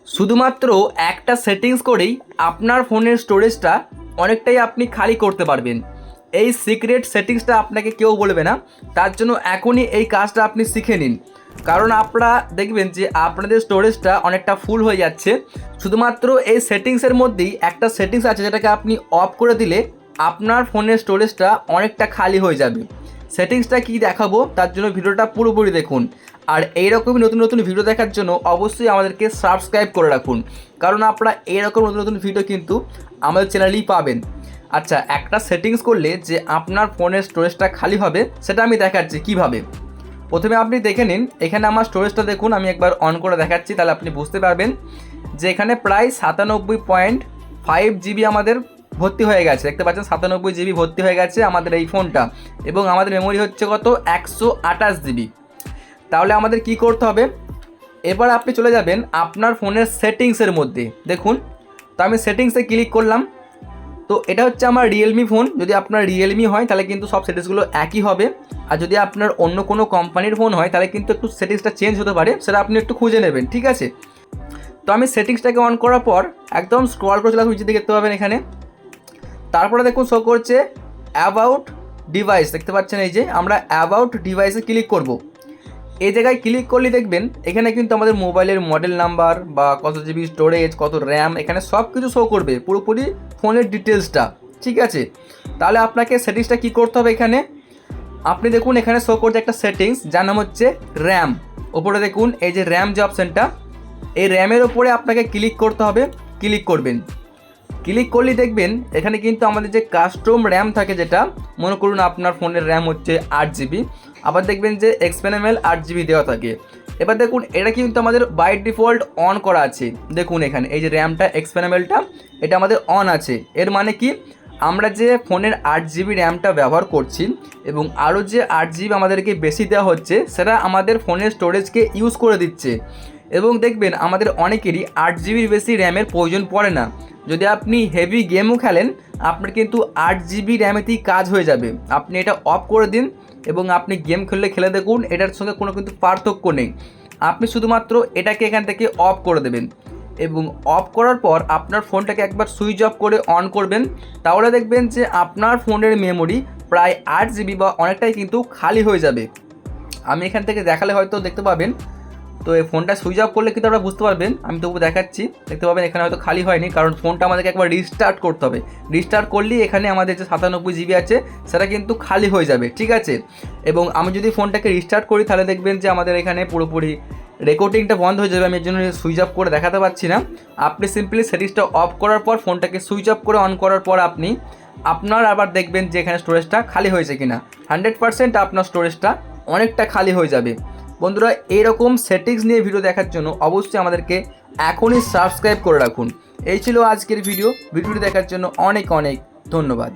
শুধুমাত্র একটা সেটিংস করেই আপনার ফোনের স্টোরেজটা অনেকটাই আপনি খালি করতে পারবেন। এই সিক্রেট সেটিংসটা আপনাকে কেউ বলবে না, তার জন্য এখনই এই কাজটা আপনি শিখে নিন। কারণ আপনারা দেখবেন যে আপনাদের স্টোরেজটা অনেকটা ফুল হয়ে যাচ্ছে। শুধুমাত্র এই সেটিংসের মধ্যেই একটা সেটিংস আছে যেটাকে আপনি অফ করে দিলে আপনার ফোনের স্টোরেজটা অনেকটা খালি হয়ে যাবে। সেটিংসটা কি দেখাবো তার জন্য ভিডিওটা পুরোপুরি দেখুন। আর এইরকমই নতুন নতুন ভিডিও দেখার জন্য অবশ্যই আমাদেরকে সাবস্ক্রাইব করে রাখুন, কারণ আপনারা এইরকম নতুন নতুন ভিডিও কিন্তু আমাদের চ্যানেলেই পাবেন। আচ্ছা, একটা সেটিংস করলে যে আপনার ফোনের স্টোরেজটা খালি হবে সেটা আমি দেখাচ্ছি কিভাবে। প্রথমে আপনি দেখে নিন, এখানে আমার স্টোরেজটা দেখুন, আমি একবার অন করে দেখাচ্ছি, তাহলে আপনি বুঝতে পারবেন যে এখানে প্রায় 97.5 জিবি আমাদের ভর্তি হয়ে গেছে। দেখতে পাচ্ছেন 97 জিবি ভর্তি হয়ে গেছে আমাদের এই ফোনটা, এবং আমাদের মেমোরি হচ্ছে কত 128 জিবি। তাহলে আমাদের কি করতে হবে, এবার আপনি চলে যাবেন আপনার ফোনের সেটিংসের মধ্যে। দেখুন, তো আমি সেটিংসে ক্লিক করলাম। তো এটা হচ্ছে আমার রিয়েলমি ফোন। যদি আপনার রিয়েলমি হয় তাহলে কিন্তু সব সেটিংসগুলো একই হবে, আর যদি আপনার অন্য কোনো কোম্পানির ফোন হয় তাহলে কিন্তু একটু সেটিংসটা চেঞ্জ হতে পারে, সেটা আপনি একটু খুঁজে নেবেন, ঠিক আছে। তো আমি সেটিংসটাকে অন করার পর একদম স্ক্রল করে চলে আসবো, নিচে দিকে দেখতে পাবেন এখানে। তারপরে দেখুন শো করছে অ্যাবাউট ডিভাইস, দেখতে পাচ্ছেন এই যে আমরা অ্যাবাউট ডিভাইসে ক্লিক করব। এই জায়গায় ক্লিক করলে দেখবেন এখানে কিন্তু আমাদের মোবাইলের মডেল নাম্বার বা কত জিবি স্টোরেজ, কত র্যাম, এখানে সব কিছু শো করবে, পুরোপুরি ফোনের ডিটেলসটা, ঠিক আছে। তাহলে আপনাকে সেটিংসটা কী করতে হবে, এখানে আপনি দেখুন এখানে শো করছে একটা সেটিংস যার নাম হচ্ছে র্যাম। ওপরে দেখুন এই যে র্যাম যে অপশানটা, এই র্যামের ওপরে আপনাকে ক্লিক করতে হবে। ক্লিক করবেন, ক্লিক করলেই দেখবেন এখানে কিন্তু আমাদের যে কাস্টম র্যাম থাকে, যেটা মনে করুন আপনার ফোনের র্যাম হচ্ছে 8 জিবি, আবার দেখবেন যে এক্সপেন্ডেবল 8 জিবি দেওয়া থাকে। এবার দেখুন এটা কিন্তু আমাদের বাই ডিফল্ট অন করা আছে। দেখুন এখানে এই যে র্যামটা এক্সপেন্ডেবলটা এটা আমাদের অন আছে। এর মানে কি, আমরা যে ফোনের 8 জিবি র্যামটা ব্যবহার করছি এবং আরও যে 8 জিবি আমাদেরকে বেশি দেওয়া হচ্ছে সেটা আমাদের ফোনের স্টোরেজকে ইউজ করে দিচ্ছে। এবং দেখবেন আমাদের অনেকেরই 8 জিবির বেশি র্যামের প্রয়োজন পড়ে না। যদি আপনি হেভি গেমও খেলেন আপনার কিন্তু 8 জিবি র্যামেতেই কাজ হয়ে যাবে। আপনি এটা অফ করে দিন এবং আপনি গেম খেলে দেখুন এটার সঙ্গে কোনো কিন্তু পার্থক্য নেই। আপনি শুধুমাত্র এটাকে এখান থেকে অফ করে দেবেন এবং অফ করার পর আপনার ফোনটাকে একবার সুইচ অফ করে অন করবেন। তাহলে দেখবেন যে আপনার ফোনের মেমোরি প্রায় 8 জিবি বা অনেকটাই কিন্তু খালি হয়ে যাবে। আমি এখান থেকে দেখালে হয়তো দেখতে পাবেন। তো এই ফোনটা সুইচ অফ করলে কিন্তু আপনারা বুঝতে পারবেন, আমি তবু দেখাচ্ছি। দেখতে পাবেন এখানে হয়তো খালি হয়নি, কারণ ফোনটা আমাদেরকে একবার রিস্টার্ট করতে হবে। রিস্টার্ট করলেই এখানে আমাদের যে 97 জিবি আছে সেটা কিন্তু খালি হয়ে যাবে, ঠিক আছে। এবং আমি যদি ফোনটাকে রিস্টার্ট করি তাহলে দেখবেন যে আমাদের এখানে পুরোপুরি রেকর্ডিংটা বন্ধ হয়ে যাবে। আমি এর জন্য সুইচ অফ করে দেখাতে পারছি না। আপনি সিম্পলি সেটিংসটা অফ করার পর ফোনটাকে সুইচ অফ করে অন করার পর আপনি আপনার আবার দেখবেন যে এখানে স্টোরেজটা খালি হয়েছে কিনা। 100% আপনার স্টোরেজটা অনেকটা খালি হয়ে যাবে। বন্ধুরা, এইরকম সেটিংস নিয়ে ভিডিও দেখার জন্য অবশ্যই আমাদেরকে এখনই সাবস্ক্রাইব করে রাখুন। এই ছিল আজকের ভিডিওটি দেখার জন্য অনেক অনেক ধন্যবাদ।